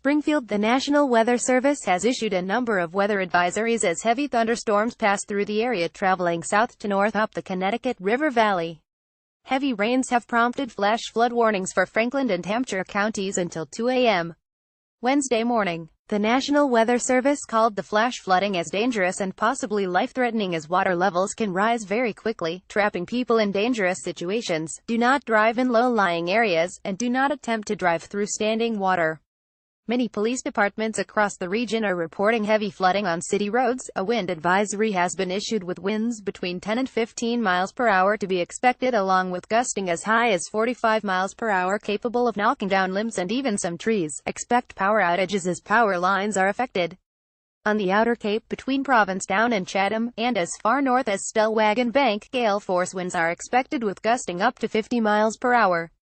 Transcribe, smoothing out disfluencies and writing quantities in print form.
Springfield. The National Weather Service has issued a number of weather advisories as heavy thunderstorms pass through the area traveling south to north up the Connecticut River Valley. Heavy rains have prompted flash flood warnings for Franklin and Hampshire counties until 2 a.m. Wednesday morning. The National Weather Service called the flash flooding as dangerous and possibly life-threatening as water levels can rise very quickly, trapping people in dangerous situations. Do not drive in low-lying areas, and do not attempt to drive through standing water. Many police departments across the region are reporting heavy flooding on city roads. A wind advisory has been issued with winds between 10 and 15 miles per hour to be expected, along with gusting as high as 45 miles per hour capable of knocking down limbs and even some trees. Expect power outages as power lines are affected. On the Outer Cape between Provincetown and Chatham, and as far north as Stellwagen Bank, gale force winds are expected with gusting up to 50 miles per hour.